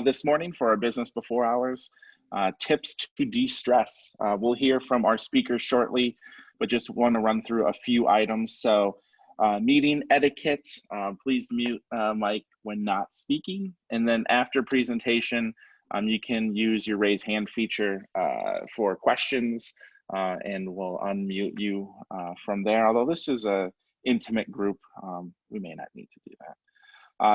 this morning for our Business Before Hours, tips to de-stress. We'll hear from our speakers shortly, but just want to run through a few items. So meeting etiquette, please mute mic when not speaking. And then after presentation, you can use your raise hand feature for questions, and we'll unmute you from there. Although this is an intimate group, we may not need to do that.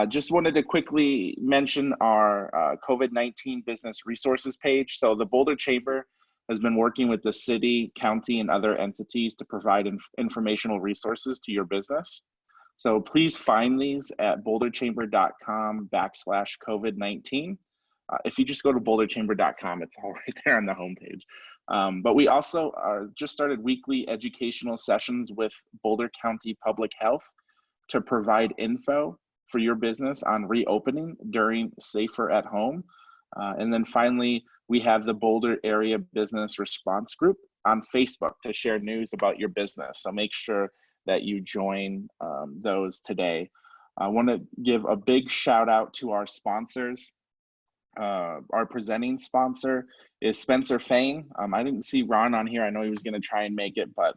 Just wanted to quickly mention our COVID-19 business resources page. So the Boulder Chamber has been working with the city, county, and other entities to provide informational resources to your business. So please find these at boulderchamber.com/COVID-19. If you just go to boulderchamber.com, it's all right there on the homepage. But we also just started weekly educational sessions with Boulder County Public Health to provide info for your business on reopening during Safer at Home. And then finally, we have the Boulder Area Business Response Group on Facebook to share news about your business. So make sure that you join those today. I want to give a big shout out to our sponsors. Our presenting sponsor is Spencer Fain. I didn't see Ron on here. I know he was going to try and make it, but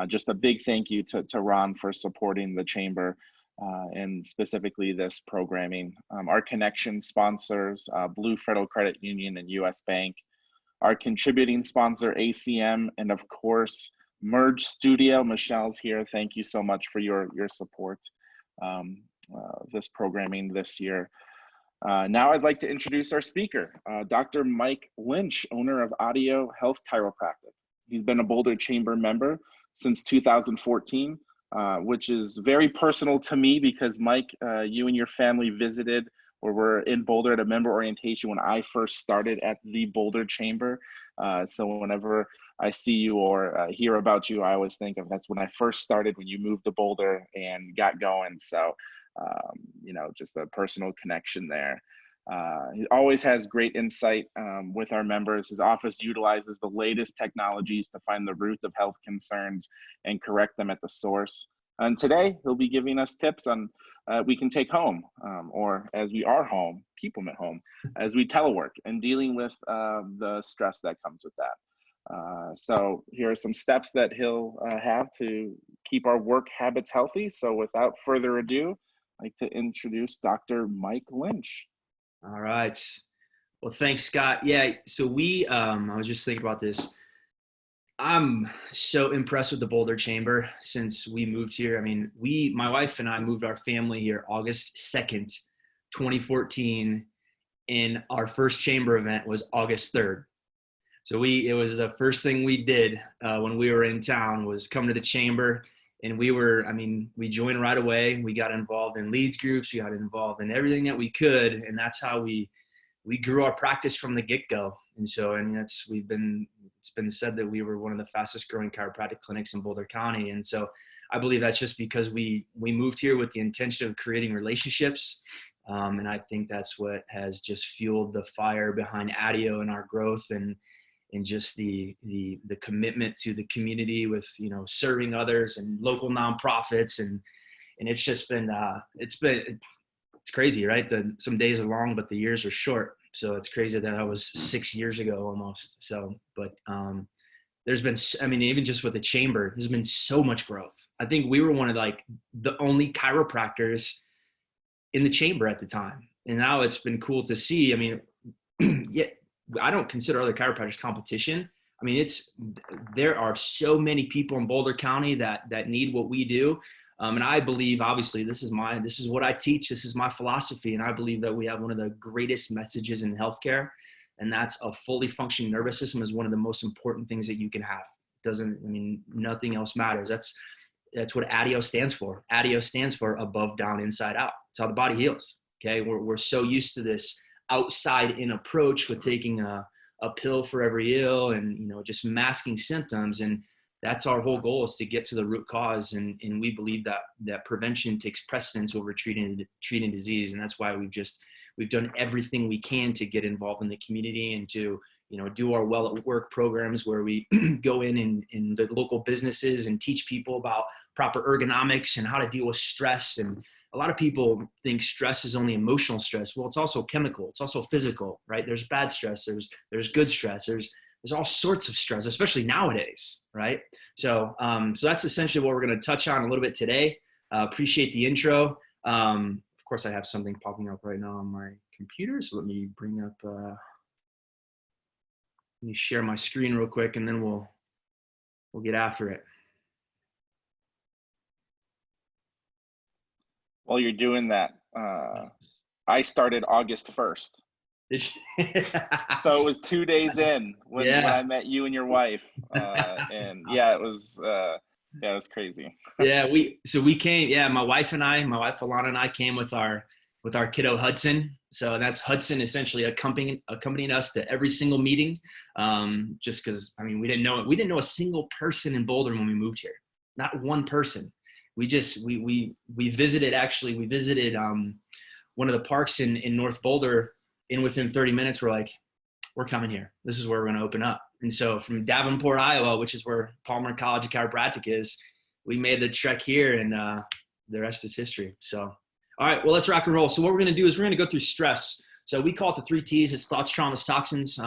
just a big thank you to Ron for supporting the Chamber and specifically this programming. Our connection sponsors, Blue Federal Credit Union and US Bank. Our contributing sponsor, ACM, and of course, Merge Studio. Michelle's here. Thank you so much for your support this programming this year. Now I'd like to introduce our speaker, Dr. Mike Lynch, owner of ADIO Health Chiropractic. He's been a Boulder Chamber member since 2014, which is very personal to me because Mike, you and your family visited or were in Boulder at a member orientation when I first started at the Boulder Chamber. So whenever I see you or hear about you, I always think of that's when I first started, when you moved to Boulder and got going. So you know, just a personal connection there. He always has great insight with our members. His office utilizes the latest technologies to find the root of health concerns and correct them at the source. And today he'll be giving us tips on we can take home, or as we are home, keep them at home, as we telework and dealing with the stress that comes with that. So here are some steps that he'll have to keep our work habits healthy. So without further ado, I'd like to introduce Dr. Mike Lynch. All right. Well, thanks, Scott. Yeah, so I was just thinking about this. I'm so impressed with the Boulder Chamber since we moved here. I mean, my wife and I moved our family here August 2nd, 2014, and our first chamber event was August 3rd. So it was the first thing we did when we were in town was come to the chamber. And we joined right away. We got involved in leads groups. We got involved in everything that we could. And that's how we grew our practice from the get-go. And so, it's been said that we were one of the fastest growing chiropractic clinics in Boulder County. And so I believe that's just because we moved here with the intention of creating relationships. And I think that's what has just fueled the fire behind ADIO and our growth and just the commitment to the community with, serving others and local nonprofits. And it's just been, it's crazy, right? Some days are long, but the years are short. So it's crazy that was 6 years ago almost. So, but there's been, even just with the chamber, there's been so much growth. I think we were one of the only chiropractors in the chamber at the time. And now it's been cool to see. Yeah, I don't consider other chiropractors competition. There are so many people in Boulder County that need what we do. And I believe, obviously, this is what I teach. This is my philosophy. And I believe that we have one of the greatest messages in healthcare. And that's a fully functioning nervous system is one of the most important things that you can have. Nothing else matters. That's what ADIO stands for. ADIO stands for above, down, inside, out. It's how the body heals. Okay. We're so used to this outside in approach with taking a pill for every ill and, just masking symptoms. And that's our whole goal, is to get to the root cause. And we believe that prevention takes precedence over treating disease. And that's why we've done everything we can to get involved in the community and to, do our well at work programs where we go in the local businesses and teach people about proper ergonomics and how to deal with stress and a lot of people think stress is only emotional stress. Well, it's also chemical. It's also physical, right? There's bad stress. There's good stress. There's all sorts of stress, especially nowadays, right? So that's essentially what we're going to touch on a little bit today. Appreciate the intro. Of course, I have something popping up right now on my computer. So let me bring up, let me share my screen real quick, and then we'll get after it. While you're doing that, I started August 1st. So it was 2 days in when I met you and your wife. And yeah, it was crazy. We came, my wife Alana and I came with our kiddo Hudson. So that's Hudson essentially accompanying us to every single meeting. Just because, I mean, we didn't know a single person in Boulder when we moved here. Not one person. We visited one of the parks in North Boulder, and within 30 minutes, we're like, we're coming here. This is where we're going to open up. And so from Davenport, Iowa, which is where Palmer College of Chiropractic is, we made the trek here, and the rest is history. So, all right, well, let's rock and roll. So what we're going to do is we're going to go through stress. So we call it the 3 T's. It's thoughts, traumas, toxins.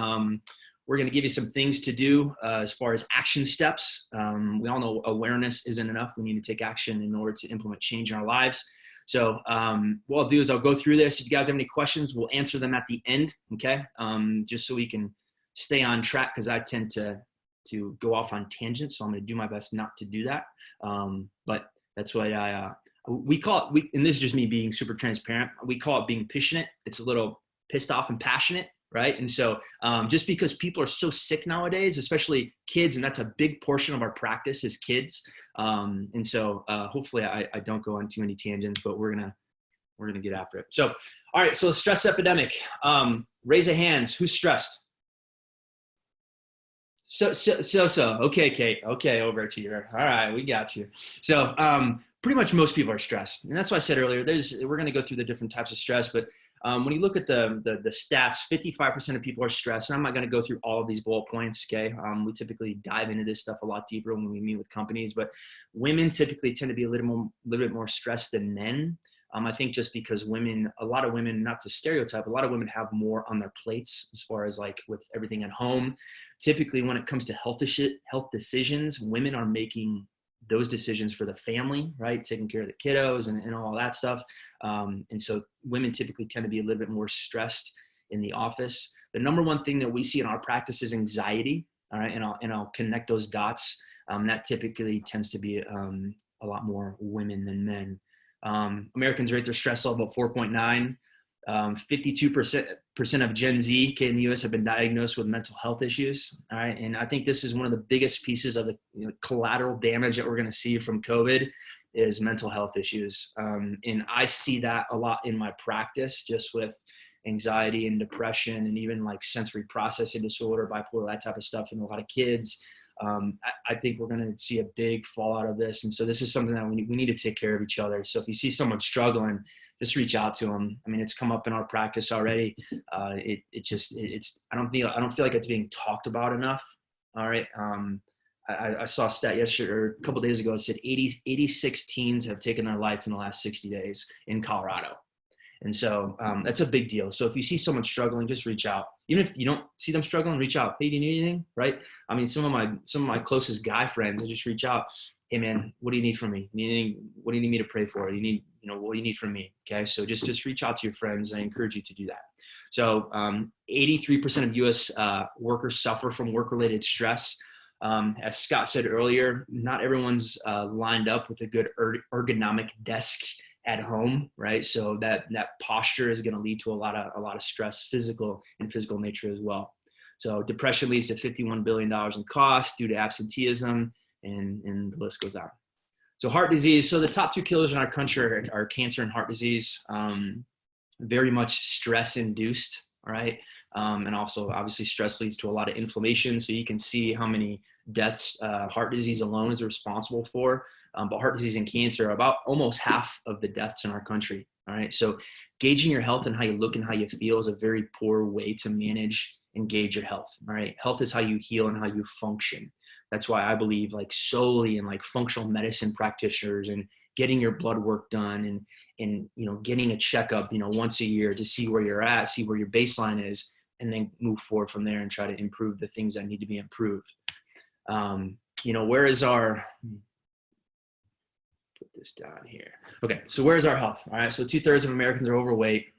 We're going to give you some things to do as far as action steps. We all know awareness isn't enough. We need to take action in order to implement change in our lives. So what I'll do is I'll go through this. If you guys have any questions, we'll answer them at the end, okay? Just so we can stay on track, because I tend to go off on tangents, so I'm going to do my best not to do that. But that's why we call it, and this is just me being super transparent, we call it being passionate. It's a little pissed off and passionate, right? And so just because people are so sick nowadays, especially kids, and that's a big portion of our practice is kids. And so hopefully I don't go on too many tangents, but we're gonna get after it. So, all right, so the stress epidemic. Raise of hands, who's stressed? So. Okay, Kate. Okay, over to you. All right, we got you. So pretty much most people are stressed. And that's why I said earlier, we're gonna go through the different types of stress, but when you look at the stats, 55% of people are stressed. And I'm not going to go through all of these bullet points, okay? We typically dive into this stuff a lot deeper when we meet with companies, but women typically tend to be a little bit more stressed than men. I think just because a lot of women, not to stereotype, a lot of women have more on their plates as far as like with everything at home. Typically, when it comes to health decisions, women are making those decisions for the family, right? Taking care of the kiddos and all that stuff. And so women typically tend to be a little bit more stressed in the office. The number one thing that we see in our practice is anxiety. All right. And I'll connect those dots. That typically tends to be a lot more women than men. Americans rate their stress level at 4.9. 52% of Gen Z in the US have been diagnosed with mental health issues. All right. And I think this is one of the biggest pieces of the collateral damage that we're going to see from COVID is mental health issues. And I see that a lot in my practice, just with anxiety and depression and even like sensory processing disorder, bipolar, that type of stuff in a lot of kids. I think we're going to see a big fallout of this. And so this is something that we need to take care of each other. So if you see someone struggling, just reach out to them. I mean, it's come up in our practice already. I don't feel like it's being talked about enough. All right. I saw a stat yesterday or a couple of days ago. It said 86 teens have taken their life in the last 60 days in Colorado. And so that's a big deal. So if you see someone struggling, just reach out. Even if you don't see them struggling, reach out. Hey, do you need anything? Right? I mean, some of my closest guy friends, I just reach out. Hey man, what do you need from me? What do you need me to pray for? What do you need from me? Okay. So just reach out to your friends. I encourage you to do that. So 83% of US workers suffer from work-related stress. As Scott said earlier, not everyone's lined up with a good ergonomic desk at home, right? So that posture is going to lead to a lot of stress, physical nature as well. So depression leads to $51 billion in costs due to absenteeism, and the list goes on. So heart disease. So the top 2 killers in our country are cancer and heart disease. Very much stress induced, all right? And also obviously stress leads to a lot of inflammation. So you can see how many deaths heart disease alone is responsible for. But heart disease and cancer are about almost half of the deaths in our country. All right. So gauging your health and how you look and how you feel is a very poor way to manage and gauge your health. All right. Health is how you heal and how you function. That's why I believe like solely in like functional medicine practitioners and getting your blood work done and, getting a checkup, once a year to see where you're at, see where your baseline is, and then move forward from there and try to improve the things that need to be improved. Where is our, put this down here. Okay, so where's our health? All right, so 2/3 of Americans are overweight.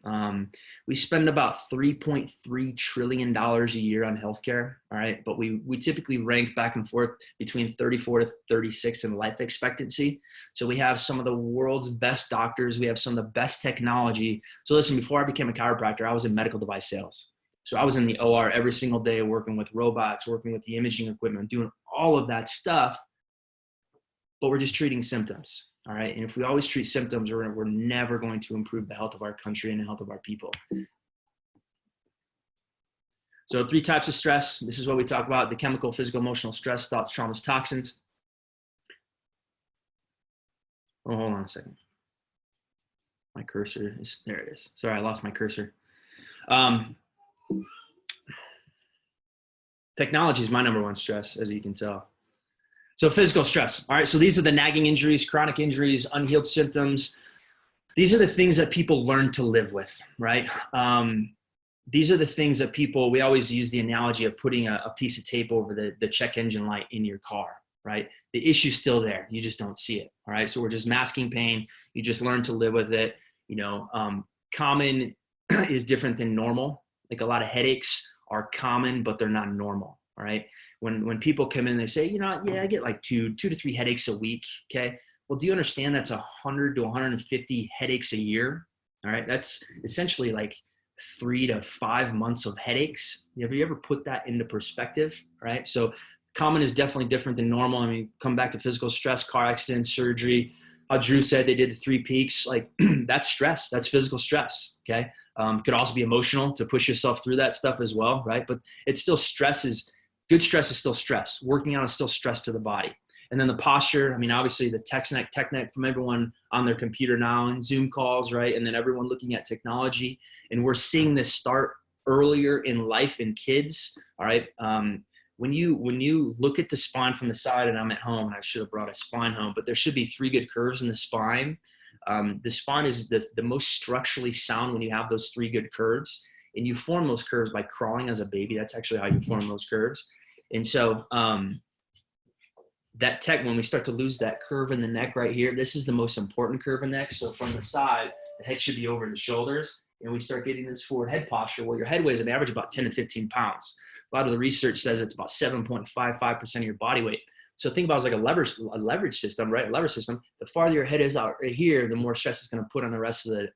We spend about $3.3 trillion a year on healthcare, all right? But we typically rank back and forth between 34 to 36 in life expectancy. So we have some of the world's best doctors. We have some of the best technology. So listen, before I became a chiropractor, I was in medical device sales. So I was in the OR every single day working with robots, working with the imaging equipment, doing all of that stuff, but we're just treating symptoms. All right. And if we always treat symptoms, we're never going to improve the health of our country and the health of our people. So 3 types of stress. This is what we talk about: the chemical, physical, emotional stress, thoughts, traumas, toxins. Oh, hold on a second. My cursor is, there it is. Sorry, I lost my cursor. Technology is my number one stress, as you can tell. So physical stress. All right. So these are the nagging injuries, chronic injuries, unhealed symptoms. These are the things that people learn to live with, right? These are the things that we always use the analogy of putting a piece of tape over the check engine light in your car, right? The issue's still there. You just don't see it. All right. So we're just masking pain. You just learn to live with it. Common is different than normal. Like a lot of headaches are common, but they're not normal. All right. When people come in, they say, I get like two to 3 headaches a week. Okay. Well, do you understand that's 100 to 150 headaches a year? All right. That's essentially like 3 to 5 months of headaches. Have you ever put that into perspective? Right. So common is definitely different than normal. I mean, come back to physical stress, car accident, surgery. How Drew said they did the 3 peaks, like that's stress. That's physical stress. Okay. Could also be emotional to push yourself through that stuff as well. Right. But it's still good stress is still stress. Working out is still stress to the body. And then the posture, I mean, obviously the tech neck from everyone on their computer now and Zoom calls, right? And then everyone looking at technology. And we're seeing this start earlier in life in kids, all right? When you look at the spine from the side, and I'm at home, and I should have brought a spine home, but there should be 3 good curves in the spine. The spine is the most structurally sound when you have those 3 good curves. And you form those curves by crawling as a baby. That's actually how you form those curves. And so when we start to lose that curve in the neck right here, this is the most important curve in the neck. So from the side, the head should be over the shoulders. And we start getting this forward head posture. Well, your head weighs on average about 10 to 15 pounds. A lot of the research says it's about 7.55% of your body weight. So think about it as like a leverage system, right? A lever system. The farther your head is out right here, the more stress it's going to put on the rest of the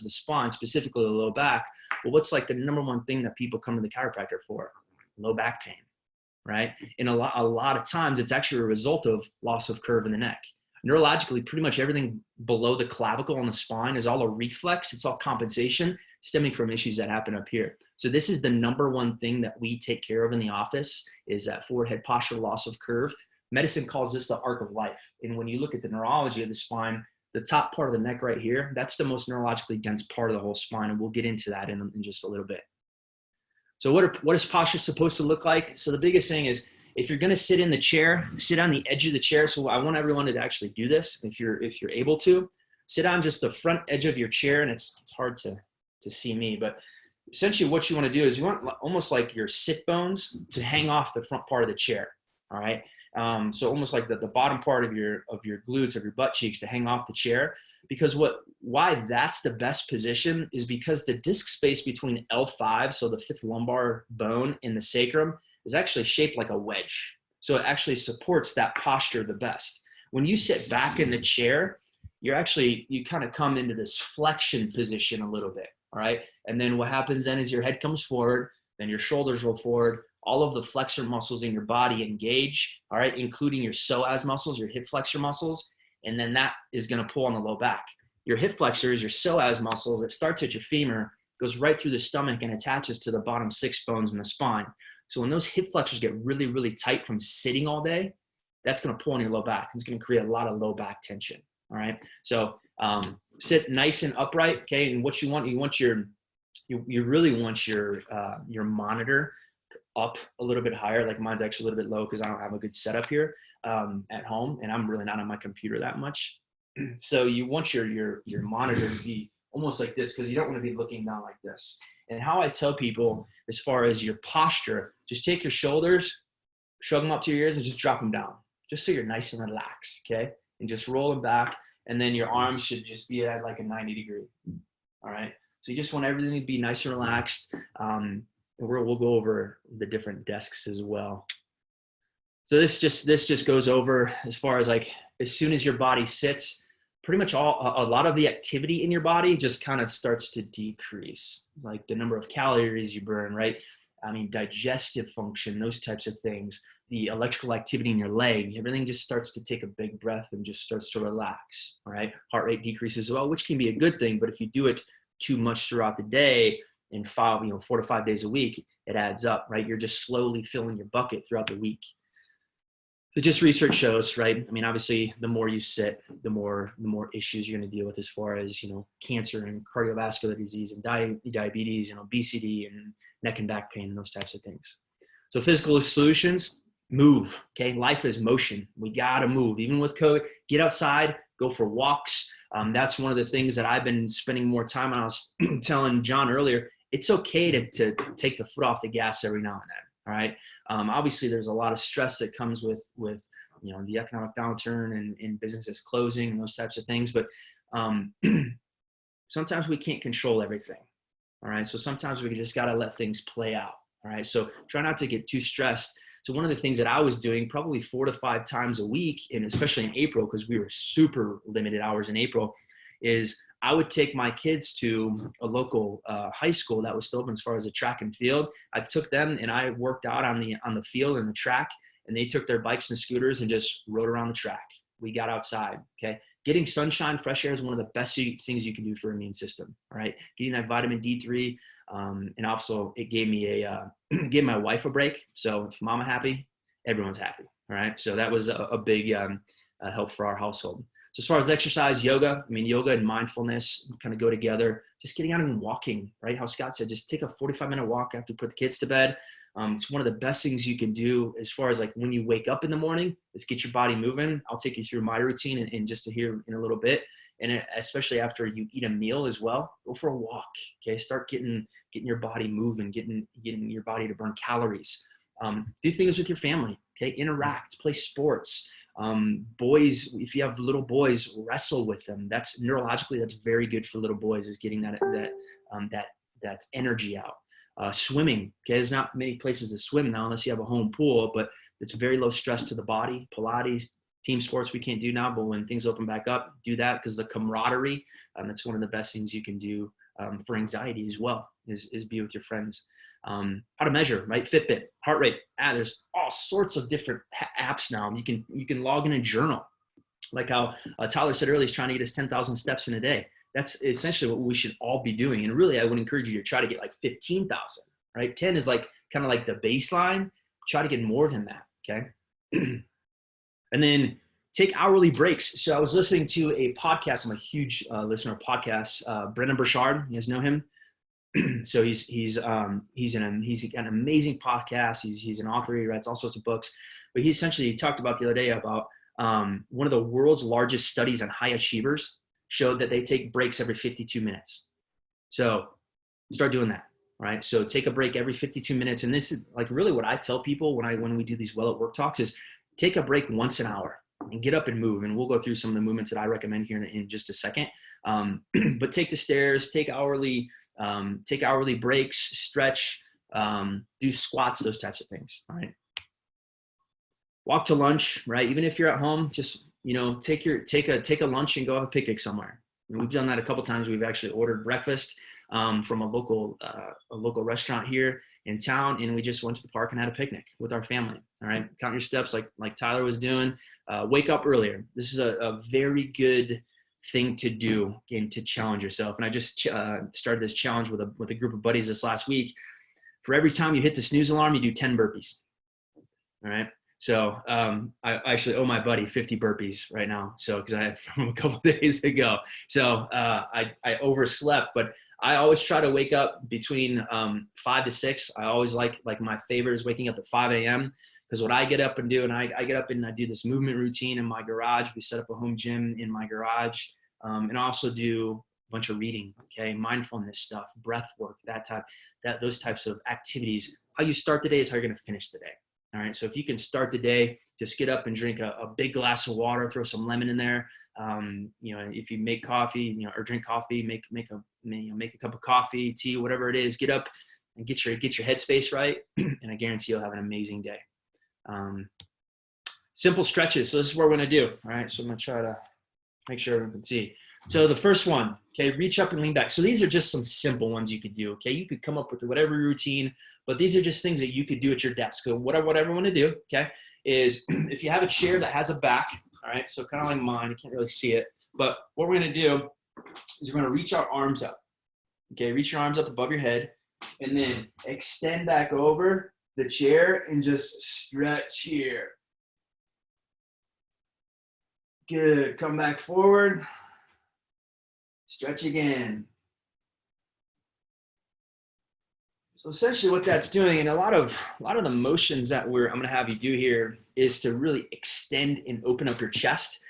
spine, specifically the low back. Well, what's like the number one thing that people come to the chiropractor for? Low back pain, right? And a lot of times it's actually a result of loss of curve in the neck. Neurologically, pretty much everything below the clavicle on the spine is all a reflex. It's all compensation stemming from issues that happen up here. So this is the number one thing that we take care of in the office, is that forward head posture, loss of curve. Medicine calls this the arc of life. And when you look at the neurology of the spine, the top part of the neck right here, that's the most neurologically dense part of the whole spine. And we'll get into that in just a little bit. So what is posture supposed to look like? So the biggest thing is, if you're going to sit in the chair, sit on the edge of the chair. So I want everyone to actually do this. If you're able to, sit on just the front edge of your chair. And it's hard to see me, but essentially what you want to do is you want almost like your sit bones to hang off the front part of the chair. All right. So almost like the bottom part of your glutes, of your butt cheeks, to hang off the chair. Because why that's the best position is because the disc space between L5, so the 5th lumbar bone, and the sacrum is actually shaped like a wedge. So it actually supports that posture the best. When you sit back in the chair, you kind of come into this flexion position a little bit. All right. And then what happens then is your head comes forward, then your shoulders roll forward. All of the flexor muscles in your body engage, all right, including your psoas muscles, your hip flexor muscles. And then that is going to pull on the low back. Your hip flexors, your psoas muscles, it starts at your femur, goes right through the stomach and attaches to the bottom 6 bones in the spine. So when those hip flexors get really, really tight from sitting all day, that's going to pull on your low back. It's going to create a lot of low back tension. All right. So sit nice and upright. Okay. And what you really want your monitor up a little bit higher. Like mine's actually a little bit low because I don't have a good setup here at home, and I'm really not on my computer that much. So you want your monitor to be almost like this, because you don't want to be looking down like this. And how I tell people as far as your posture, just take your shoulders, shrug them up to your ears, and just drop them down, just so you're nice and relaxed, okay? And just roll them back, and then your arms should just be at like a 90 degree, all right? So you just want everything to be nice and relaxed. And we'll go over the different desks as well. So this just goes over as far as like, as soon as your body sits, pretty much a lot of the activity in your body just kind of starts to decrease, like the number of calories you burn, right? I mean, digestive function, those types of things, the electrical activity in your leg, everything just starts to take a big breath and just starts to relax, right? Heart rate decreases as well, which can be a good thing, but if you do it too much throughout the day, in 4 to 5 days a week, it adds up, right? You're just slowly filling your bucket throughout the week. So just research shows, right? I mean, obviously, the more you sit, the more issues you're going to deal with as far as, cancer and cardiovascular disease and diabetes and obesity and neck and back pain and those types of things. So physical solutions, move, okay? Life is motion. We got to move. Even with COVID, get outside, go for walks. That's one of the things that I've been spending more time on. I was telling John earlier, it's okay to take the foot off the gas every now and then, all right? Obviously, there's a lot of stress that comes with the economic downturn and businesses closing and those types of things. But sometimes we can't control everything. All right. So sometimes we just got to let things play out. All right. So try not to get too stressed. So one of the things that I was doing probably 4 to 5 times a week, and especially in April, because we were super limited hours in April, is I would take my kids to a local high school that was still open as far as a track and field. I took them and I worked out on the field and the track, and they took their bikes and scooters and just rode around the track. We got outside, okay? Getting sunshine, fresh air is one of the best things you can do for your immune system, all right? Getting that vitamin D3, and also it gave me gave my wife a break. So if mama happy, everyone's happy, all right? So that was a big help for our household. So as far as exercise, yoga, I mean, yoga and mindfulness kind of go together. Just getting out and walking, right? How Scott said, just take a 45-minute walk after you put the kids to bed. It's one of the best things you can do as far as like when you wake up in the morning, is get your body moving. I'll take you through my routine in just to hear in a little bit. And especially after you eat a meal as well, go for a walk, okay? Start getting your body moving, getting your body to burn calories. Do things with your family, okay? Interact, play sports. Boys, if you have little boys, wrestle with them. That's neurologically, that's very good for little boys, is getting that energy out. Swimming, okay? There's not many places to swim now unless you have a home pool, but it's very low stress to the body. Pilates, team sports we can't do now, but when things open back up, do that, because the camaraderie, that's one of the best things you can do for anxiety as well, is be with your friends. How to measure, right? Fitbit, heart rate. There's all sorts of different apps now. You can log in a journal, like how Tyler said earlier. He's trying to get his 10,000 steps in a day. That's essentially what we should all be doing. And really, I would encourage you to try to get like 15,000. Right? 10 is like kind of like the baseline. Try to get more than that. Okay. And then take hourly breaks. So I was listening to a podcast. I'm a huge listener of podcasts. Brendan Burchard, you guys know him? So he's got an amazing podcast. He's an author. He writes all sorts of books. But he talked about the other day about one of the world's largest studies on high achievers showed that they take breaks every 52 minutes. So start doing that, right? So take a break every 52 minutes. And this is like really what I tell people when we do these Well at Work talks is take a break once an hour and get up and move. And we'll go through some of the movements that I recommend here in just a second. But take the stairs, take hourly breaks, stretch, do squats, those types of things. All right. Walk to lunch, right? Even if you're at home, just, take a lunch and go have a picnic somewhere. And we've done that a couple times. We've actually ordered breakfast from a local restaurant here in town, and we just went to the park and had a picnic with our family. All right. Count your steps like Tyler was doing. Wake up earlier. This is a very good thing to do and to challenge yourself. And I just started this challenge with a group of buddies this last week. For every time you hit the snooze alarm, you do 10 burpees. All right. So I actually owe my buddy 50 burpees right now. So because I had from a couple of days ago. So I overslept, but I always try to wake up between 5 to 6. I always like my favorite is waking up at 5 a.m. Because what I get up and do, and I get up and I do this movement routine in my garage. We set up a home gym in my garage, and I also do a bunch of reading, okay, mindfulness stuff, breath work, those types of activities. How you start the day is how you're going to finish the day. All right. So if you can start the day, just get up and drink a big glass of water, throw some lemon in there. If you make coffee, or drink coffee, make a cup of coffee, tea, whatever it is, get up and get your headspace right. And I guarantee you'll have an amazing day. Simple stretches. So this is what we're going to do. All right. So I'm going to try to make sure everyone can see. So the first one, okay, reach up and lean back. So these are just some simple ones you could do. Okay. You could come up with whatever routine, but these are just things that you could do at your desk. So what I want to do, okay, is if you have a chair that has a back, all right, so kind of like mine, you can't really see it, but what we're going to do is we're going to reach our arms up. Okay. Reach your arms up above your head and then extend back over the chair and just stretch here. Good. Come back forward. Stretch again. So essentially what that's doing, and a lot of the motions that I'm going to have you do here is to really extend and open up your chest.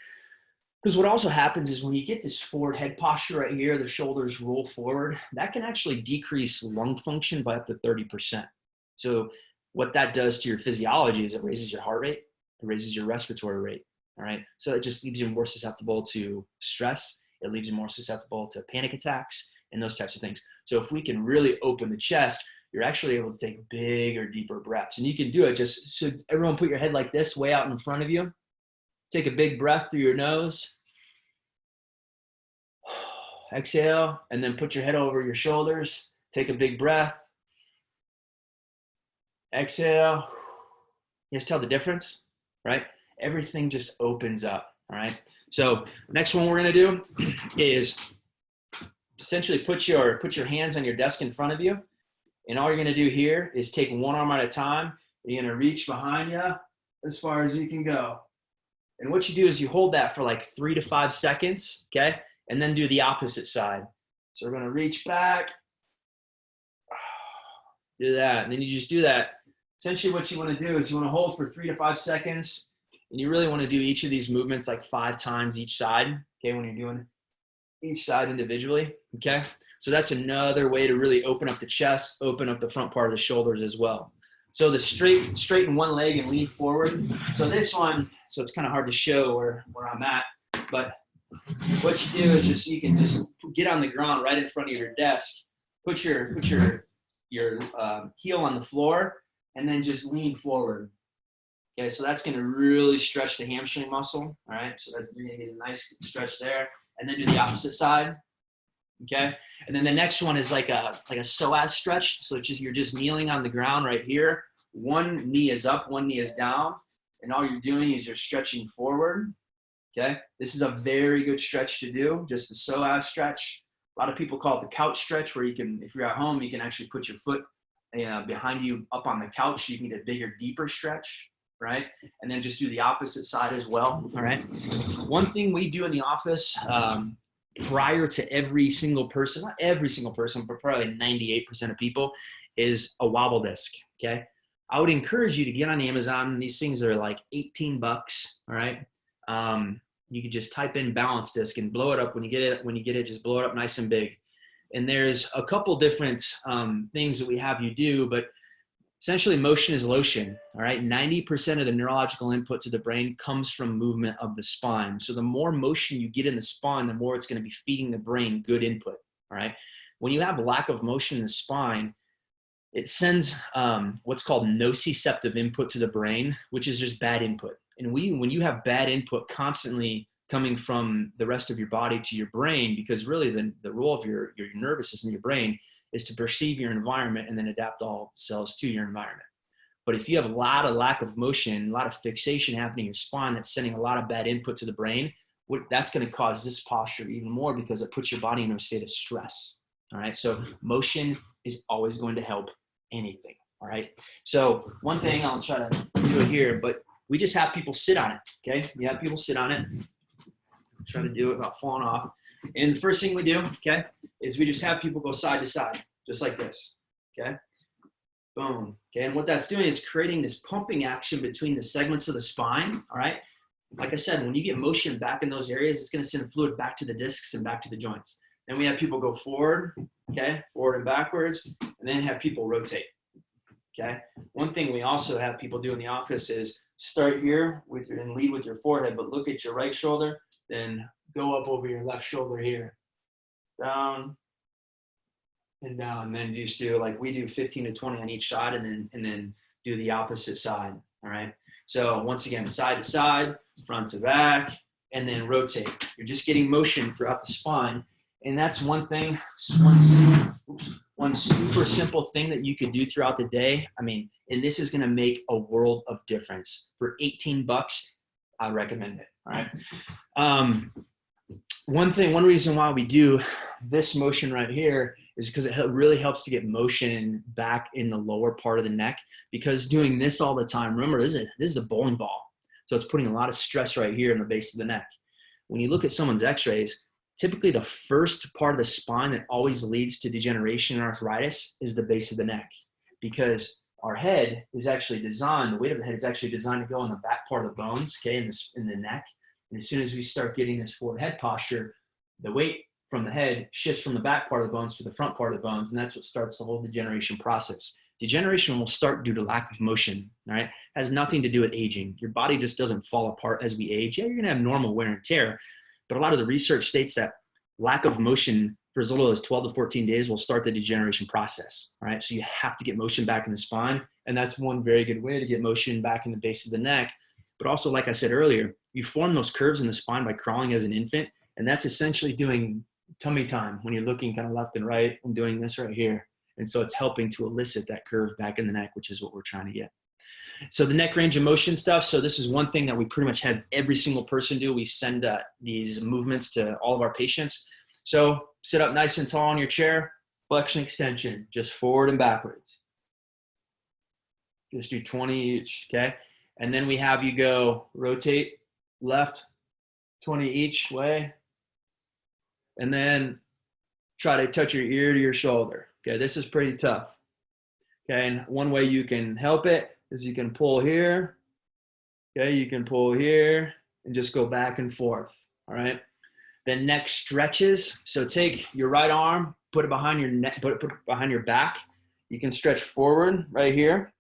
Because what also happens is when you get this forward head posture right here, the shoulders roll forward, that can actually decrease lung function by up to 30%. So what that does to your physiology is it raises your heart rate, it raises your respiratory rate. All right. So it just leaves you more susceptible to stress. It leaves you more susceptible to panic attacks and those types of things. So if we can really open the chest, you're actually able to take bigger, deeper breaths. And you can do it just so everyone put your head like this, way out in front of you. Take a big breath through your nose. Exhale, and then put your head over your shoulders. Take a big breath. Exhale. You just tell the difference, right? Everything just opens up, all right? So next one we're gonna do is essentially put your hands on your desk in front of you, and all you're gonna do here is take one arm at a time. You're gonna reach behind you as far as you can go. And what you do is you hold that for like 3 to 5 seconds, okay? And then do the opposite side. So we're gonna reach back, do that, and then you just do that. Essentially what you wanna do is you wanna hold for 3 to 5 seconds, and you really wanna do each of these movements like 5 times each side, okay, when you're doing each side individually, okay? So that's another way to really open up the chest, open up the front part of the shoulders as well. So the straighten one leg and lean forward. So this one, so it's kind of hard to show where I'm at, but what you do is just, you can just get on the ground right in front of your desk, put your heel on the floor, and then just lean forward. Okay, so that's going to really stretch the hamstring muscle. All right, so you're going to get a nice stretch there, and then do the opposite side. Okay, and then the next one is like a psoas stretch. So you're just kneeling on the ground right here. One knee is up, one knee is down, and all you're doing is you're stretching forward. Okay, this is a very good stretch to do, just the psoas stretch. A lot of people call it the couch stretch, where you can, if you're at home, you can actually put your foot behind you up on the couch. You can get a bigger, deeper stretch, right? And then just do the opposite side as well, all right? One thing we do in the office prior to every single person, not every single person, but probably 98% of people, is a wobble disc, okay? I would encourage you to get on Amazon. These things are like 18 bucks, all right? You can just type in balance disc and blow it up. When you get it, just blow it up nice and big. And there's a couple different things that we have you do, but essentially motion is lotion, all right? 90% of the neurological input to the brain comes from movement of the spine. So the more motion you get in the spine, the more it's gonna be feeding the brain good input, all right? When you have lack of motion in the spine, it sends what's called nociceptive input to the brain, which is just bad input. And when you have bad input constantly coming from the rest of your body to your brain, because really the role of your nervous system, your brain, is to perceive your environment and then adapt all cells to your environment. But if you have a lot of lack of motion, a lot of fixation happening in your spine, that's sending a lot of bad input to the brain, that's going to cause this posture even more, because it puts your body in a state of stress. All right. So motion is always going to help anything. All right. So one thing I'll try to do it here, but we just have people sit on it. Okay. You have people sit on it. Try to do it without falling off. And the first thing we do, okay, is we just have people go side to side, just like this. Okay. boom. Okay, and what that's doing is creating this pumping action between the segments of the spine, all right? Like I said, when you get motion back in those areas, it's going to send fluid back to the discs and back to the joints. Then we have people go forward, okay, forward and backwards, and then have people rotate, okay? One thing we also have people do in the office is start here and lead with your forehead, but look at your right shoulder, then go up over your left shoulder here, down and down, and then just do like we do 15 to 20 on each side, and then do the opposite side, all right? So once again, side to side, front to back, and then rotate. You're just getting motion throughout the spine. And that's one thing, one super simple thing that you could do throughout the day. I mean, and this is going to make a world of difference. For $18, I recommend it. All right. One reason why we do this motion right here is because it really helps to get motion back in the lower part of the neck, because doing this all the time, remember, this is a bowling ball. So it's putting a lot of stress right here in the base of the neck. When you look at someone's x-rays, typically the first part of the spine that always leads to degeneration and arthritis is the base of the neck, because our head is actually designed, the weight of the head is actually designed to go in the back part of the bones, okay, in the neck. And as soon as we start getting this forward head posture, the weight from the head shifts from the back part of the bones to the front part of the bones, and that's what starts the whole degeneration process. Degeneration will start due to lack of motion, all right? It has nothing to do with aging. Your body just doesn't fall apart as we age. Yeah, you're gonna have normal wear and tear, but a lot of the research states that lack of motion for as little as 12 to 14 days will start the degeneration process, all right? So you have to get motion back in the spine, and that's one very good way to get motion back in the base of the neck. But also, like I said earlier, you form those curves in the spine by crawling as an infant, and that's essentially doing tummy time when you're looking kind of left and right and doing this right here. And so it's helping to elicit that curve back in the neck, which is what we're trying to get. So the neck range of motion stuff. So this is one thing that we pretty much have every single person do. We send these movements to all of our patients. So sit up nice and tall in your chair, flexion extension, just forward and backwards. Just do 20 each, okay? And then we have you go rotate left, 20 each way. And then try to touch your ear to your shoulder. Okay, this is pretty tough. Okay, and one way you can help it is you can pull here. Okay, you can pull here and just go back and forth. All right. Then neck stretches. So take your right arm, put it behind your neck, put it behind your back. You can stretch forward right here.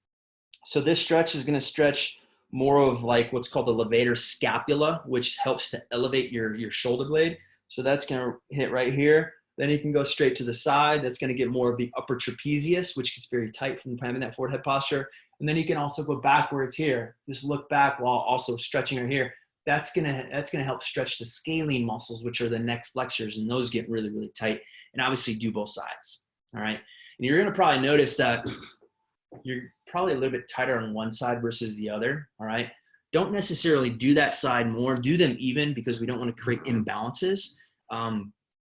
So this stretch is going to stretch more of like what's called the levator scapula, which helps to elevate your shoulder blade. So that's going to hit right here. Then you can go straight to the side. That's going to get more of the upper trapezius, which gets very tight from having that forward head posture. And then you can also go backwards here. Just look back while also stretching right here. That's gonna help stretch the scalene muscles, which are the neck flexors, and those get really, really tight. And obviously do both sides. All right. And you're gonna probably notice that you're probably a little bit tighter on one side versus the other. All right. Don't necessarily do that side more. Do them even, because we don't want to create imbalances.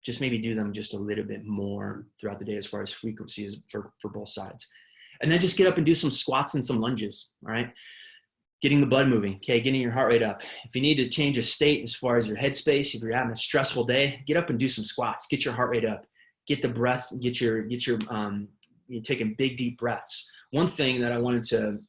Just maybe do them just a little bit more throughout the day as far as frequencies for both sides. And then just get up and do some squats and some lunges, all right? Getting the blood moving, okay? Getting your heart rate up. If you need to change a state as far as your headspace, if you're having a stressful day, get up and do some squats. Get your heart rate up. Get the breath, you're taking big, deep breaths. One thing that I wanted to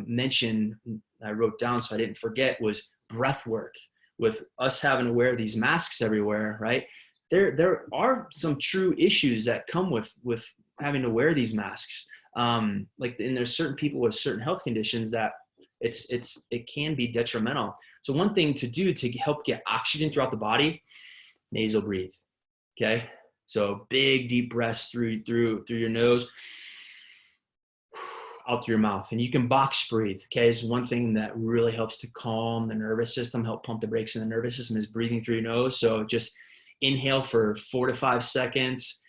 mention, I wrote down so I didn't forget, was breath work. With us having to wear these masks everywhere, right? There are some true issues that come with having to wear these masks. And there's certain people with certain health conditions that it can be detrimental. So one thing to do to help get oxygen throughout the body, nasal breathe. Okay. So big, deep breaths through your nose, out through your mouth. And you can box breathe. Okay. It's one thing that really helps to calm the nervous system, help pump the brakes in the nervous system, is breathing through your nose. So just inhale for 4 to 5 seconds.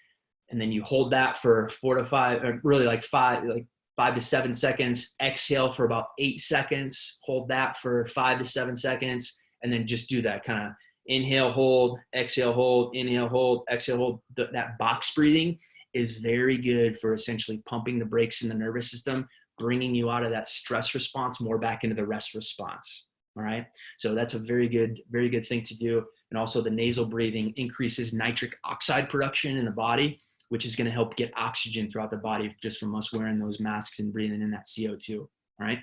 And then you hold that for 4 to 5, or really like 5 to 7 seconds. Exhale for about 8 seconds. Hold that for 5 to 7 seconds. And then just do that kind of inhale, hold, exhale, hold, inhale, hold, exhale, hold. That box breathing is very good for essentially pumping the brakes in the nervous system, bringing you out of that stress response more back into the rest response. All right. So that's a very good thing to do. And also the nasal breathing increases nitric oxide production in the body. which is going to help get oxygen throughout the body just from us wearing those masks and breathing in that CO2. All right.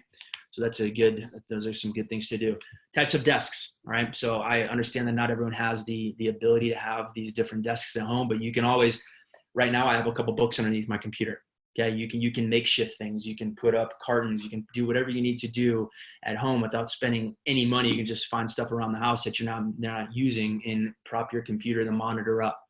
So those are some good things to do. Types of desks. All right. So I understand that not everyone has the ability to have these different desks at home, but you can always, right now I have a couple books underneath my computer. Okay. You can makeshift things. You can put up cartons. You can do whatever you need to do at home without spending any money. You can just find stuff around the house that you're not using and prop your computer, the monitor up.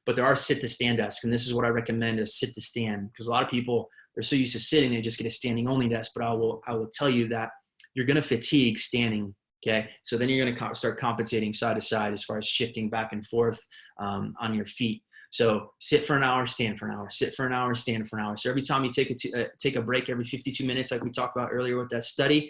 But there are sit to stand desks. And this is what I recommend, is sit to stand, because a lot of people, they're so used to sitting, they just get a standing only desk. But I will tell you that you're going to fatigue standing. Okay. So then you're going to start compensating side to side as far as shifting back and forth on your feet. So sit for an hour, stand for an hour, sit for an hour, stand for an hour. So every time you take a break every 52 minutes, like we talked about earlier with that study,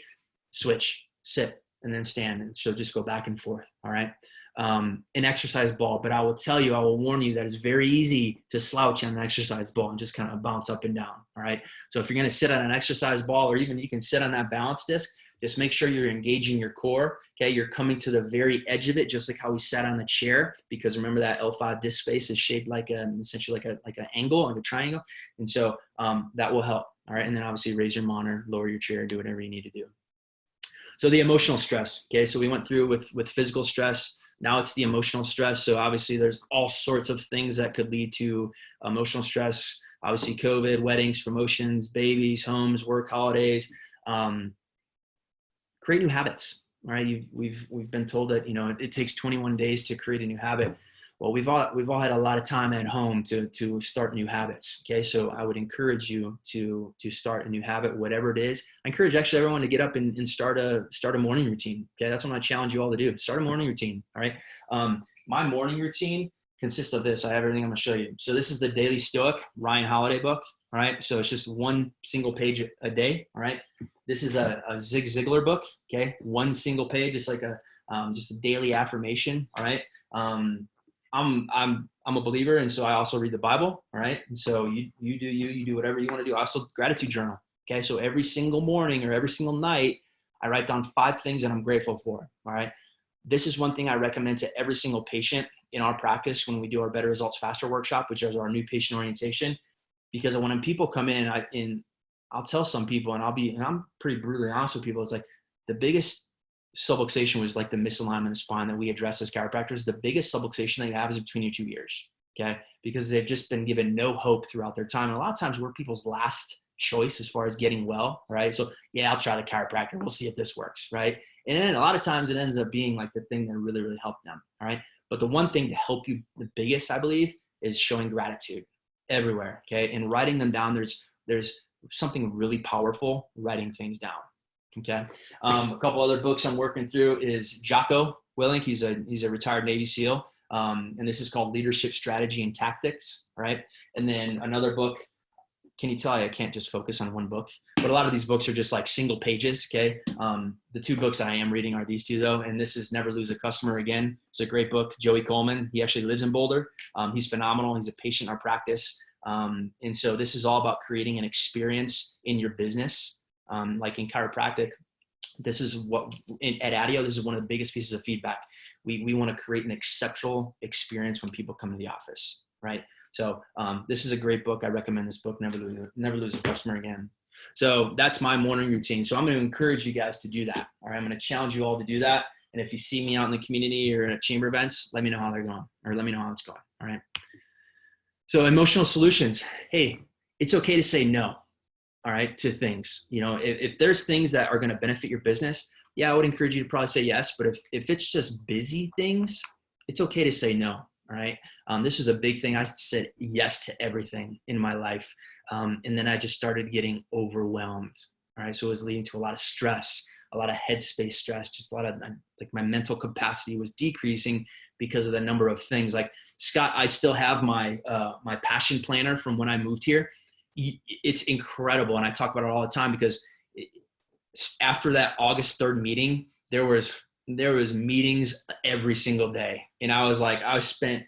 switch, sit, and then stand. And so just go back and forth. All right. An exercise ball, but I will warn you that it's very easy to slouch on an exercise ball and just kind of bounce up and down. All right. So if you're going to sit on an exercise ball, or even you can sit on that balance disc, just make sure you're engaging your core. Okay. You're coming to the very edge of it, just like how we sat on the chair, because remember that L5 disc space is shaped like essentially like an angle, like a triangle. And so that will help. All right. And then obviously raise your monitor, lower your chair, do whatever you need to do. So the emotional stress. Okay. So we went through with physical stress. Now it's the emotional stress. So obviously there's all sorts of things that could lead to emotional stress. Obviously COVID, weddings, promotions, babies, homes, work, holidays. Create new habits. All right. We've been told that, it takes 21 days to create a new habit. Well, we've all had a lot of time at home to start new habits. Okay. So I would encourage you to start a new habit, whatever it is. I encourage actually everyone to get up and start a morning routine. Okay. That's what I challenge you all to do. Start a morning routine. All right. My morning routine consists of this. I have everything I'm going to show you. So this is the Daily Stoic, Ryan Holiday book. All right. So it's just one single page a day. All right. This is a Zig Ziglar book. Okay. One single page. It's like just a daily affirmation. All right. I'm a believer, and so I also read the Bible. All right. And so you do whatever you want to do. I also gratitude journal. Okay. So every single morning or every single night, I write down 5 things that I'm grateful for. All right. This is one thing I recommend to every single patient in our practice when we do our Better Results Faster workshop, which is our new patient orientation. Because when people come in, I'll tell some people, and I'm pretty brutally honest with people. It's like the biggest subluxation was like the misalignment of the spine that we address as chiropractors. The biggest subluxation that you have is between your 2 ears. Okay. Because they've just been given no hope throughout their time. And a lot of times we're people's last choice as far as getting well. Right. So yeah, I'll try the chiropractor. We'll see if this works. Right. And then a lot of times it ends up being like the thing that really, really helped them. All right. But the one thing to help you the biggest, I believe, is showing gratitude everywhere. Okay. And writing them down. There's something really powerful writing things down. Okay. A couple other books I'm working through is Jocko Willink. He's a retired Navy SEAL. And this is called Leadership Strategy and Tactics. All right. And then another book, can you tell I can't just focus on one book, but a lot of these books are just like single pages. Okay. The 2 books I am reading are these 2 though. And this is Never Lose a Customer Again. It's a great book. Joey Coleman. He actually lives in Boulder. He's phenomenal. He's a patient in our practice. And so this is all about creating an experience in your business. Like in chiropractic, this is what at ADIO, this is one of the biggest pieces of feedback. We want to create an exceptional experience when people come to the office. Right. So, this is a great book. I recommend this book, Never Lose a Customer Again. So that's my morning routine. So I'm going to encourage you guys to do that. All right. I'm going to challenge you all to do that. And if you see me out in the community or at chamber events, let me know how they're going, or let me know how it's going. All right. So emotional solutions. Hey, it's okay to say no. All right. To things, if there's things that are going to benefit your business, yeah, I would encourage you to probably say yes. But if it's just busy things, it's okay to say no. All right. This was a big thing. I said yes to everything in my life. And then I just started getting overwhelmed. All right. So it was leading to a lot of stress, a lot of headspace stress, just a lot of like my mental capacity was decreasing because of the number of things. Like Scott, I still have my passion planner from when I moved here. It's incredible. And I talk about it all the time because after that August 3rd meeting, there was meetings every single day. And I was like, I spent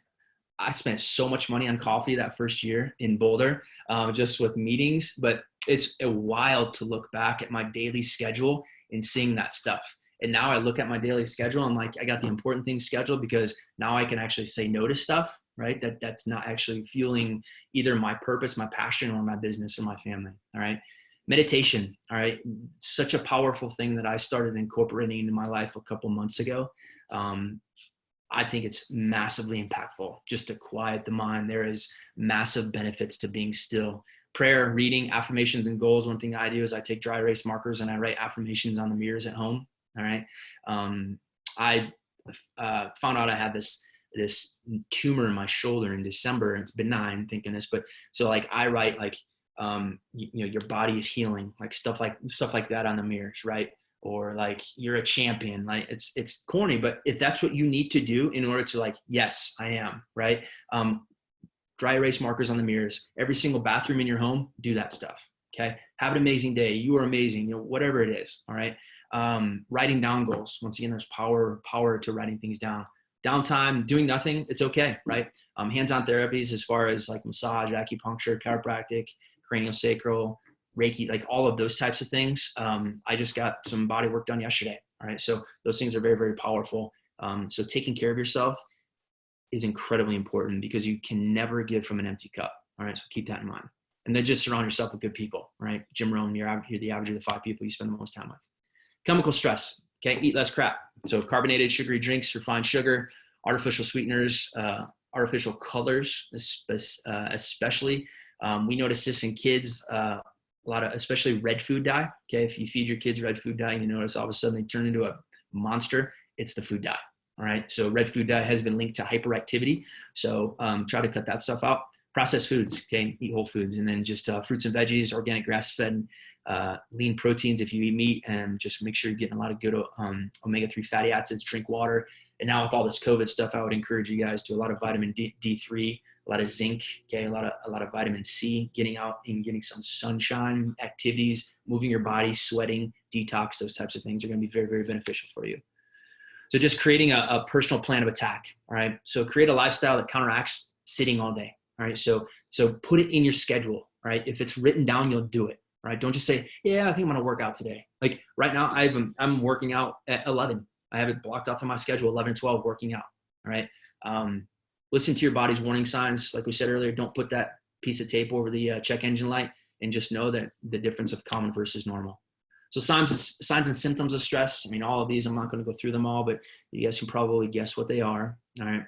so much money on coffee that first year in Boulder, just with meetings, but it's wild to look back at my daily schedule and seeing that stuff. And now I look at my daily schedule and like, I got the important things scheduled because now I can actually say no to stuff. right? That's not actually fueling either my purpose, my passion, or my business or my family. All right. Meditation. All right. Such a powerful thing that I started incorporating into my life a couple months ago. I think it's massively impactful just to quiet the mind. There is massive benefits to being still. Prayer, reading, affirmations, and goals. One thing I do is I take dry erase markers and I write affirmations on the mirrors at home. All right. I found out I had this tumor in my shoulder in December, and it's benign, thinking this, but so like I write like, your body is healing, like stuff like that on the mirrors, right? Or like, you're a champion. Like it's corny, but if that's what you need to do in order to like, yes, I am, right? Dry erase markers on the mirrors, every single bathroom in your home, do that stuff. Okay. Have an amazing day. You are amazing. Whatever it is. All right. Writing down goals. Once again, there's power to writing things down. Downtime, doing nothing, it's okay, right? Hands-on therapies as far as like massage, acupuncture, chiropractic, craniosacral, Reiki, like all of those types of things. I just got some body work done yesterday. All right. So those things are very, very powerful. So taking care of yourself is incredibly important because you can never give from an empty cup. All right. So keep that in mind. And then just surround yourself with good people, right? Jim Rohn, you're the average of the 5 people you spend the most time with. Chemical stress. Okay. Eat less crap. So carbonated sugary drinks, refined sugar, artificial sweeteners, artificial colors, especially. We notice this in kids, a lot of, especially red food dye. Okay. If you feed your kids red food dye, you notice all of a sudden they turn into a monster. It's the food dye. All right. So red food dye has been linked to hyperactivity. So try to cut that stuff out. Processed foods. Okay. Eat whole foods, and then just fruits and veggies, organic grass-fed, lean proteins if you eat meat, and just make sure you're getting a lot of good omega-3 fatty acids. Drink water. And now with all this COVID stuff, I would encourage you guys to a lot of vitamin D3, a lot of zinc, okay, a lot of vitamin C, getting out and getting some sunshine, activities, moving your body, sweating, detox, those types of things are going to be very, very beneficial for you. So just creating a personal plan of attack. All right. So create a lifestyle that counteracts sitting all day. All right. So put it in your schedule. All right. If it's written down, you'll do it. All right. Don't just say, yeah, I think I'm going to work out today. Like right now, I'm working out at 11. I have it blocked off in my schedule, 11 and 12 working out. All right. Listen to your body's warning signs. Like we said earlier, don't put that piece of tape over the check engine light, and just know that the difference of common versus normal. So signs and symptoms of stress. I mean, all of these, I'm not going to go through them all, but you guys can probably guess what they are. All right.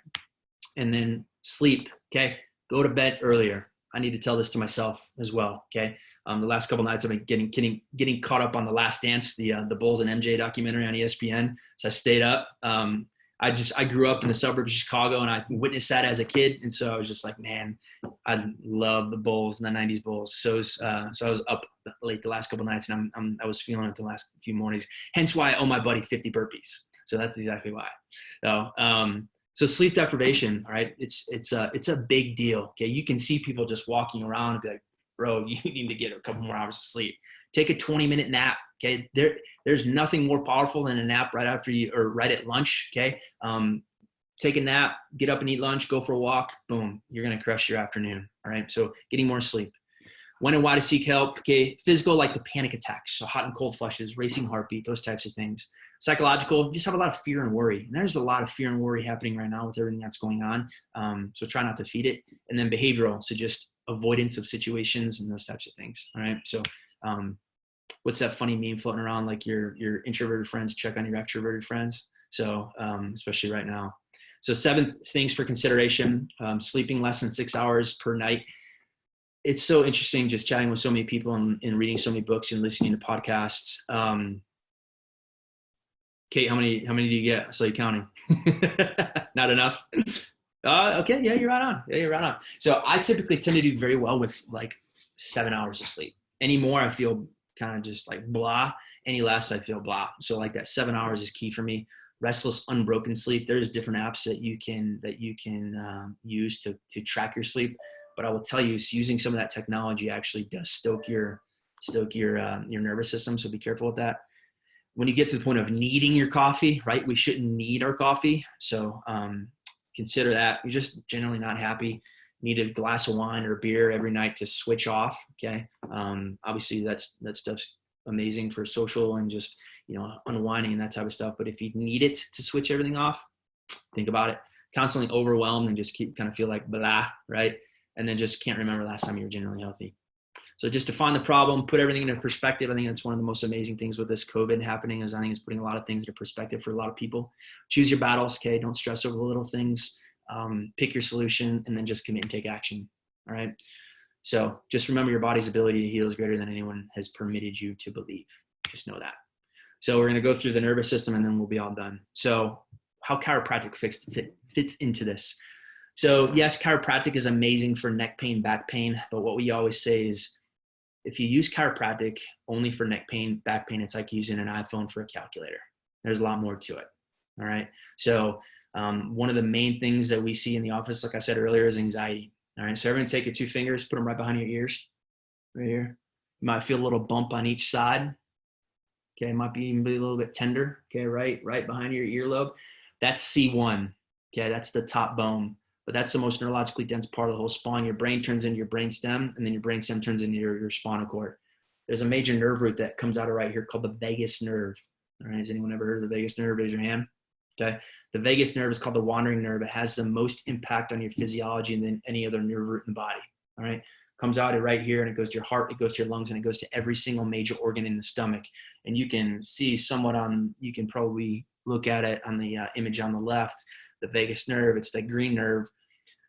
And then sleep. Okay. Go to bed earlier. I need to tell this to myself as well. Okay. The last couple of nights I've been getting caught up on The Last Dance, the Bulls and MJ documentary on ESPN. So I stayed up. I grew up in the suburbs of Chicago, and I witnessed that as a kid. And so I was just like, man, I love the Bulls and the 90s Bulls. So I was up late the last couple of nights, and I was feeling it the last few mornings. Hence why I owe my buddy 50 burpees. So that's exactly why. So sleep deprivation, all right, it's a big deal. Okay. You can see people just walking around and be like, bro, you need to get a couple more hours of sleep. Take a 20-minute nap. Okay. There's nothing more powerful than a nap right after or right at lunch. Okay. Take a nap, get up and eat lunch, go for a walk. Boom. You're going to crush your afternoon. All right. So getting more sleep. When and why to seek help. Okay. Physical, like the panic attacks. So hot and cold flushes, racing heartbeat, those types of things. Psychological, you just have a lot of fear and worry. And there's a lot of fear and worry happening right now with everything that's going on. So try not to feed it. And then behavioral. So just avoidance of situations and those types of things. All right. So, what's that funny meme floating around? Like your introverted friends check on your extroverted friends. So, especially right now. So 7 things for consideration, sleeping less than 6 hours per night. It's so interesting just chatting with so many people and reading so many books and listening to podcasts. Kate, how many do you get? I saw you counting. Not enough. Okay. Yeah, you're right on. So I typically tend to do very well with like 7 hours of sleep. Any more, I feel kind of just like blah. Any less, I feel blah. So like that 7 hours is key for me. Restless, unbroken sleep. There's different apps that you can use to track your sleep. But I will tell you, using some of that technology actually does stoke your nervous system. So be careful with that. When you get to the point of needing your coffee, right? We shouldn't need our coffee. So consider that. You're just generally not happy. Need a glass of wine or beer every night to switch off. Okay. Obviously that stuff's amazing for social and just, unwinding and that type of stuff. But if you need it to switch everything off, think about it. constantly overwhelmed and just keep kind of feel like blah, right? And then just can't remember last time you were generally healthy. So just define the problem, put everything into perspective. I think that's one of the most amazing things with this COVID happening is I think it's putting a lot of things into perspective for a lot of people. Choose your battles, okay? Don't stress over the little things. Pick your solution and then just commit and take action, all right? So just remember your body's ability to heal is greater than anyone has permitted you to believe. Just know that. So we're going to go through the nervous system and then we'll be all done. So how chiropractic fits into this. So yes, chiropractic is amazing for neck pain, back pain. But what we always say is if you use chiropractic only for neck pain, back pain, it's like using an iPhone for a calculator. There's a lot more to it. All right. So one of the main things that we see in the office, like I said earlier, is anxiety. All right. So everyone take your two fingers, put them right behind your ears, right here. You might feel a little bump on each side. Okay. It might be even a little bit tender. Okay. Right behind your earlobe. That's C1. Okay. That's the top bone. But that's the most neurologically dense part of the whole spine. Your brain turns into your brain stem, and then your brain stem turns into your spinal cord. There's a major nerve root that comes out of right here called the vagus nerve. All right, has anyone ever heard of the vagus nerve? Raise your hand. Okay, the vagus nerve is called the wandering nerve. It has the most impact on your physiology than any other nerve root in the body. All right, comes out of right here, and it goes to your heart, it goes to your lungs, and it goes to every single major organ in the stomach. And you can see somewhat on, you can probably look at it on the image on the left, the vagus nerve. It's the green nerve.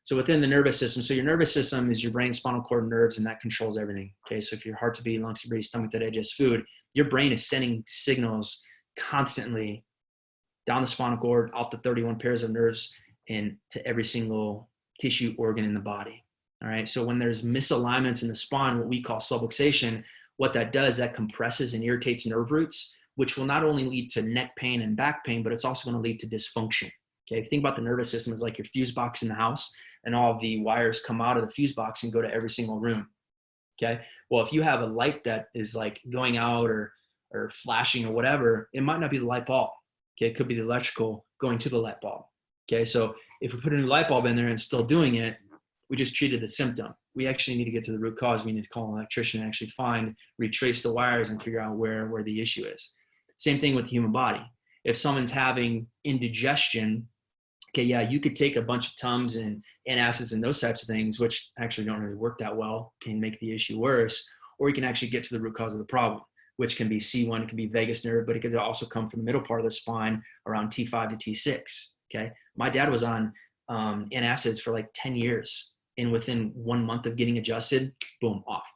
So within the nervous system, so your nervous system is your brain, spinal cord, nerves, and that controls everything. Okay, so if your heart to beat, lungs to breathe, stomach to digest food, your brain is sending signals constantly down the spinal cord, out the 31 pairs of nerves, and to every single tissue organ in the body. All right, so when there's misalignments in the spine, what we call subluxation, what that does, that compresses and irritates nerve roots, which will not only lead to neck pain and back pain, but it's also going to lead to dysfunction. Okay, think about the nervous system as like your fuse box in the house, and all of the wires come out of the fuse box and go to every single room. Okay, well, if you have a light that is like going out or flashing or whatever, it might not be the light bulb. Okay, it could be the electrical going to the light bulb. Okay, so if we put a new light bulb in there and it's still doing it, we just treated the symptom. We actually need to get to the root cause. We need to call an electrician and actually retrace the wires and figure out where the issue is. Same thing with the human body. If someone's having indigestion, okay, yeah, you could take a bunch of Tums and antacids and those types of things, which actually don't really work that well, can make the issue worse, or you can actually get to the root cause of the problem, which can be C1, it can be vagus nerve, but it could also come from the middle part of the spine around T5 to T6, okay? My dad was on antacids for like 10 years, and within 1 month of getting adjusted, boom, off,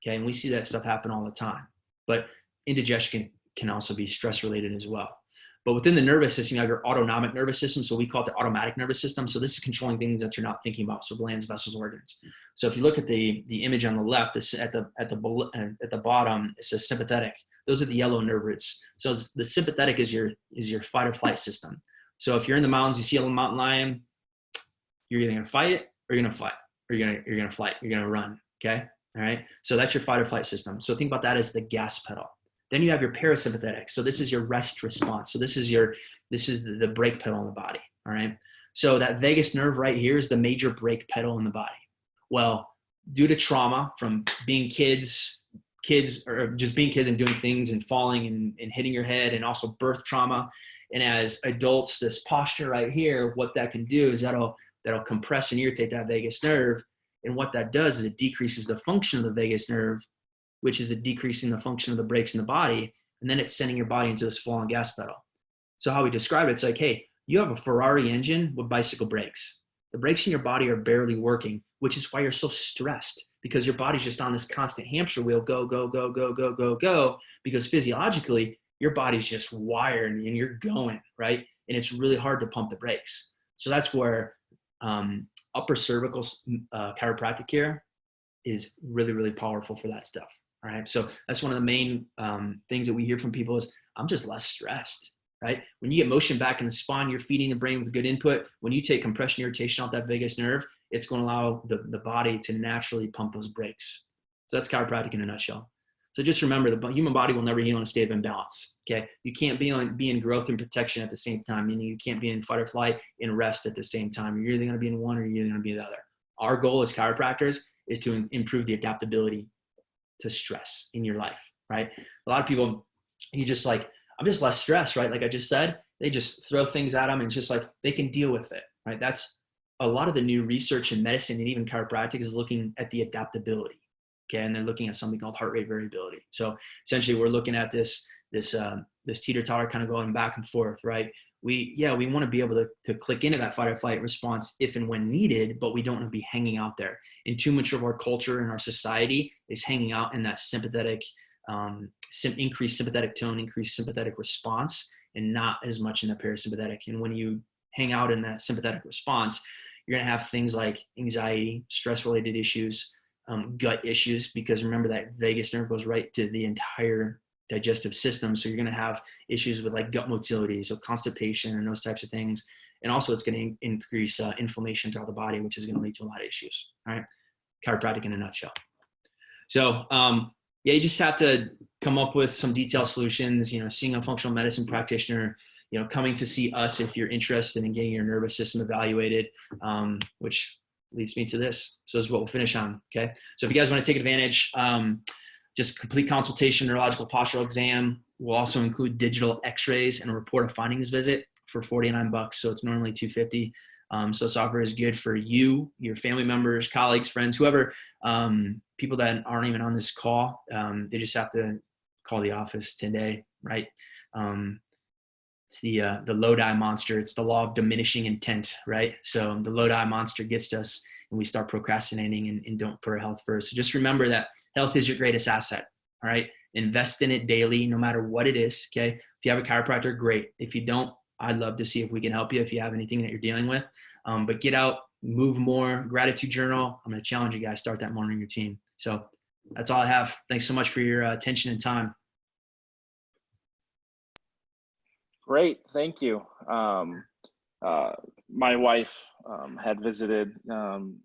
okay? And we see that stuff happen all the time, but indigestion can also be stress-related as well. But within the nervous system, you have your autonomic nervous system. So we call it the automatic nervous system. So this is controlling things that you're not thinking about. So glands, vessels, organs. So if you look at the image on the left, this at the bottom, it says sympathetic. Those are the yellow nerve roots. So the sympathetic is your fight or flight system. So if you're in the mountains, you see a mountain lion, you're either going to fight it or you're going to fight, or you're going to flight, you're going to run. Okay. All right. So that's your fight or flight system. So think about that as the gas pedal. Then you have your parasympathetic. So this is your rest response. So this is the brake pedal in the body. All right. So that vagus nerve right here is the major brake pedal in the body. Well, due to trauma from being kids or just being kids and doing things and falling and hitting your head, and also birth trauma. And as adults, this posture right here, what that can do is that'll compress and irritate that vagus nerve. And what that does is it decreases the function of the vagus nerve, which is a decreasing the function of the brakes in the body, and then it's sending your body into this full-on gas pedal. So how we describe it, it's like, hey, you have a Ferrari engine with bicycle brakes. The brakes in your body are barely working, which is why you're so stressed, because your body's just on this constant hamster wheel, go, go, go, go, go, go, go, because physiologically, your body's just wired and you're going, right? And it's really hard to pump the brakes. So that's where upper cervical chiropractic care is really, really powerful for that stuff. All right. So that's one of the main things that we hear from people is I'm just less stressed, right? When you get motion back in the spine, you're feeding the brain with good input. When you take compression irritation off that vagus nerve, it's going to allow the body to naturally pump those brakes. So that's chiropractic in a nutshell. So just remember, the human body will never heal in a state of imbalance. Okay. You can't be in growth and protection at the same time. Meaning you can't be in fight or flight and rest at the same time. You're either going to be in one or you're either going to be the other. Our goal as chiropractors is to improve the adaptability to stress in your life, right? A lot of people, I'm just less stressed, right? Like I just said, they just throw things at them and just like they can deal with it. right? That's a lot of the new research in medicine and even chiropractic is looking at the adaptability. Okay. And they're looking at something called heart rate variability. So essentially we're looking at this teeter-totter kind of going back and forth, right? We want to be able to click into that fight or flight response if and when needed, but we don't want to be hanging out there. And too much of our culture and our society is hanging out in that sympathetic, increased sympathetic tone, increased sympathetic response, and not as much in the parasympathetic. And when you hang out in that sympathetic response, you're going to have things like anxiety, stress-related issues, gut issues, because remember that vagus nerve goes right to the entire digestive system. So you're going to have issues with like gut motility, so constipation and those types of things. And also it's going to increase inflammation throughout the body, which is going to lead to a lot of issues. All right. Chiropractic in a nutshell. So, you just have to come up with some detailed solutions, seeing a functional medicine practitioner, coming to see us if you're interested in getting your nervous system evaluated, which leads me to this. So this is what we'll finish on. Okay. So if you guys want to take advantage, just complete consultation, neurological postural exam. We'll also include digital x-rays and a report of findings visit for $49. So it's normally $250. So this offer is good for you, your family members, colleagues, friends, whoever, people that aren't even on this call. They just have to call the office today, right? It's the Lodi monster. It's the law of diminishing intent, right? So the Lodi monster gets us and we start procrastinating and don't put our health first. So just remember that health is your greatest asset, all right? Invest in it daily, no matter what it is, okay? If you have a chiropractor, great. If you don't, I'd love to see if we can help you if you have anything that you're dealing with. But get out, move more, gratitude journal. I'm going to challenge you guys, start that morning routine. So that's all I have. Thanks so much for your attention and time. Great, thank you. My wife had visited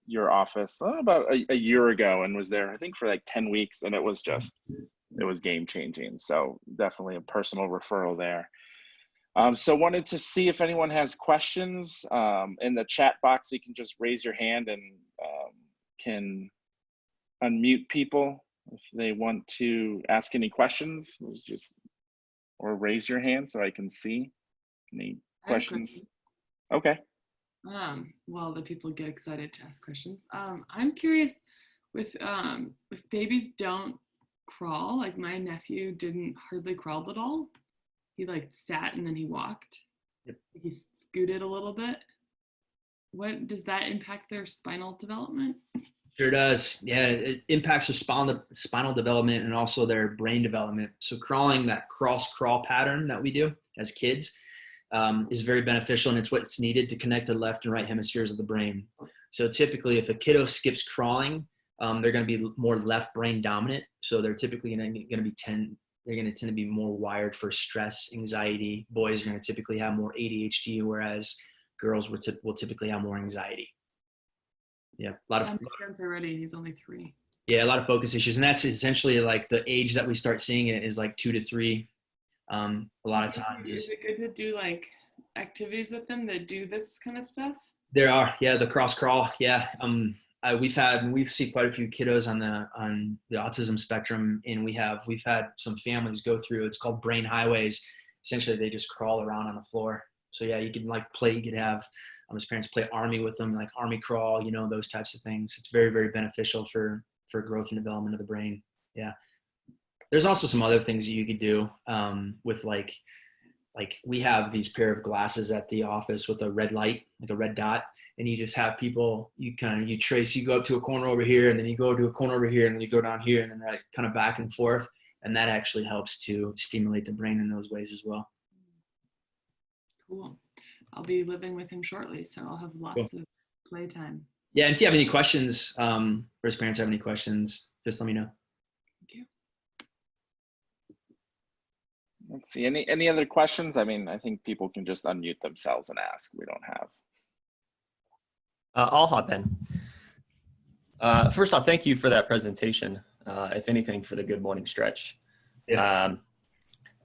your office about a year ago and was there, I think, for like 10 weeks, and it was game changing. So definitely a personal referral there. So wanted to see if anyone has questions in the chat box. You can just raise your hand and can unmute people if they want to ask any questions. Or raise your hand so I can see any questions. Okay. Well, the people get excited to ask questions. I'm curious if babies don't crawl, like my nephew didn't hardly crawl at all. He like sat and then he walked. Yep. He scooted a little bit. What does that impact their spinal development? Sure does. Yeah, it impacts their spinal development and also their brain development. So crawling, that cross-crawl pattern that we do as kids is very beneficial, and it's what's needed to connect the left and right hemispheres of the brain. So typically if a kiddo skips crawling, they're going to be more left brain dominant. So they're typically going to tend to be more wired for stress, anxiety. Boys are going to typically have more ADHD, whereas girls will typically have more anxiety. Yeah, a lot of sense already. He's only 3. Yeah, a lot of focus issues, and that's essentially like the age that we start seeing it is like 2 to 3. A lot of times. Is it good to do like activities with them that do this kind of stuff? There are, yeah, the cross crawl, yeah. We've seen quite a few kiddos on the autism spectrum, and we've had some families go through. It's called brain highways. Essentially, they just crawl around on the floor. So yeah, you can like play. You could have his parents play army with them, like army crawl, those types of things. It's very, very beneficial for growth and development of the brain. Yeah. There's also some other things that you could do with like we have these pair of glasses at the office with a red light, like a red dot, and you just have people, you go up to a corner over here, and then you go to a corner over here, and then you go down here, and then like kind of back and forth. And that actually helps to stimulate the brain in those ways as well. Cool. I'll be living with him shortly, so I'll have lots of playtime. Yeah, and if you have any questions, or his parents have any questions, just let me know. Thank you. Let's see, any other questions? I mean, I think people can just unmute themselves and ask. We don't have. I'll hop in. First off, thank you for that presentation. If anything, for the good morning stretch. Yeah.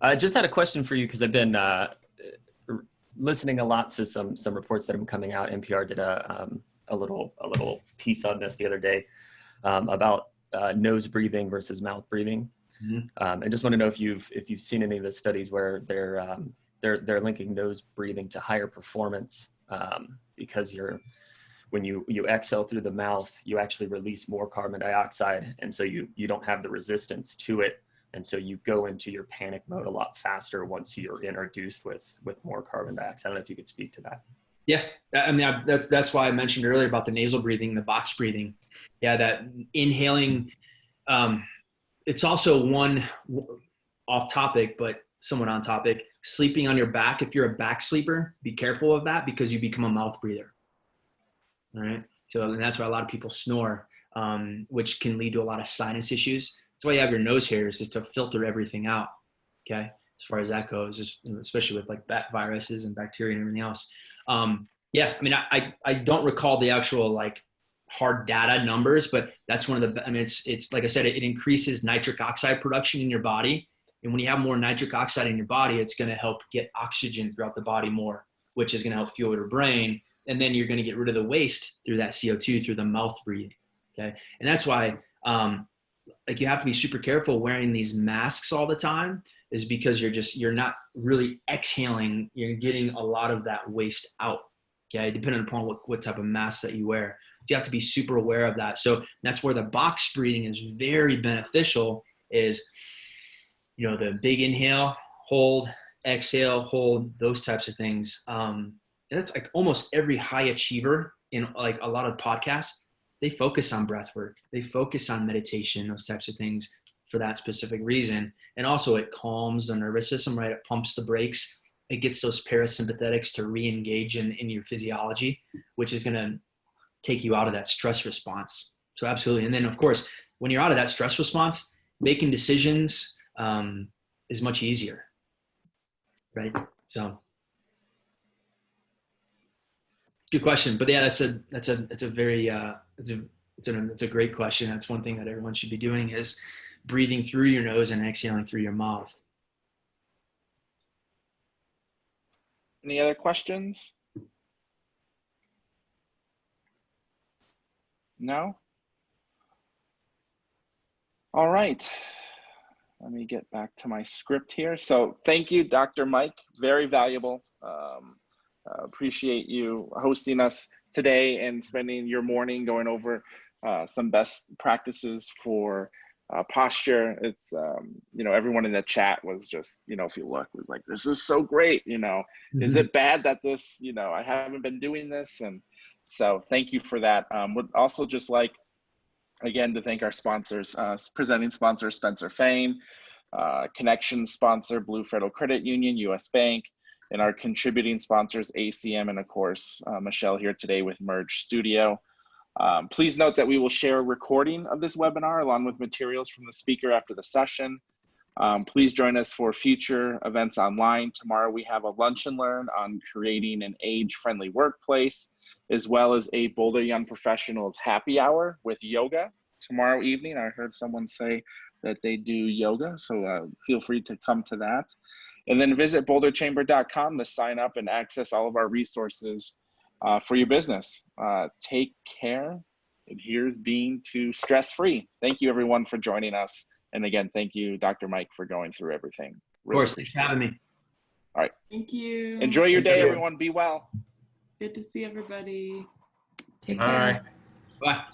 I just had a question for you because I've been listening a lot to some reports that have been coming out. NPR did a little piece on this the other day about nose breathing versus mouth breathing. Mm-hmm. I just want to know if you've seen any of the studies where they're linking nose breathing to higher performance because when you exhale through the mouth, you actually release more carbon dioxide. And so you don't have the resistance to it. And so you go into your panic mode a lot faster once you're introduced with more carbon dioxide. I don't know if you could speak to that. Yeah, I mean, that's why I mentioned earlier about the nasal breathing, the box breathing. Yeah, that inhaling. It's also one off topic, but somewhat on topic. Sleeping on your back. If you're a back sleeper, be careful of that because you become a mouth breather. All right. So, and that's why a lot of people snore, which can lead to a lot of sinus issues. That's why you have your nose hairs, is to filter everything out. Okay. As far as that goes, especially with like bat viruses and bacteria and everything else. Yeah, I mean, I don't recall the actual like hard data numbers, but that's one of the, I mean, it's like I said, it increases nitric oxide production in your body. And when you have more nitric oxide in your body, it's going to help get oxygen throughout the body more, which is going to help fuel your brain. And then you're going to get rid of the waste through that CO2 through the mouth breathing. Okay. And that's why, like you have to be super careful wearing these masks all the time, is because you're not really exhaling. You're getting a lot of that waste out. Okay. Depending upon what type of mask that you wear, you have to be super aware of that. So that's where the box breathing is very beneficial, is, you know, the big inhale, hold, exhale, hold, those types of things. And that's like almost every high achiever in like a lot of podcasts, they focus on breath work. They focus on meditation, those types of things for that specific reason. And also it calms the nervous system, right? It pumps the brakes. It gets those parasympathetics to re-engage in your physiology, which is going to take you out of that stress response. So absolutely. And then of course, when you're out of that stress response, making decisions is much easier, right? So good question. But yeah, it's a very, it's a great question. That's one thing that everyone should be doing, is breathing through your nose and exhaling through your mouth. Any other questions? No? All right. Let me get back to my script here. So thank you, Dr. Mike. Very valuable. Appreciate you hosting us today and spending your morning going over some best practices for posture. It's, you know, everyone in the chat was just, you know, if you look, was like, this is so great. You know, is it bad that this, you know, I haven't been doing this? And so thank you for that. Would also just like, again, to thank our sponsors, presenting sponsor, Spencer Fane, connection sponsor, Blue Federal Credit Union, US Bank, and our contributing sponsors, ACM, and of course, Michelle here today with Merge Studio. Please note that we will share a recording of this webinar along with materials from the speaker after the session. Please join us for future events online. Tomorrow we have a lunch and learn on creating an age-friendly workplace, as well as a Boulder Young Professionals happy hour with yoga tomorrow evening. I heard someone say that they do yoga, so feel free to come to that. And then visit boulderchamber.com to sign up and access all of our resources for your business. Take care, and here's being to stress-free. Thank you everyone for joining us. And again, thank you, Dr. Mike, for going through everything. Really, of course, thanks for having me. All right. Thank you. Enjoy your day, everyone. Be well. Good to see everybody. Take care. Bye.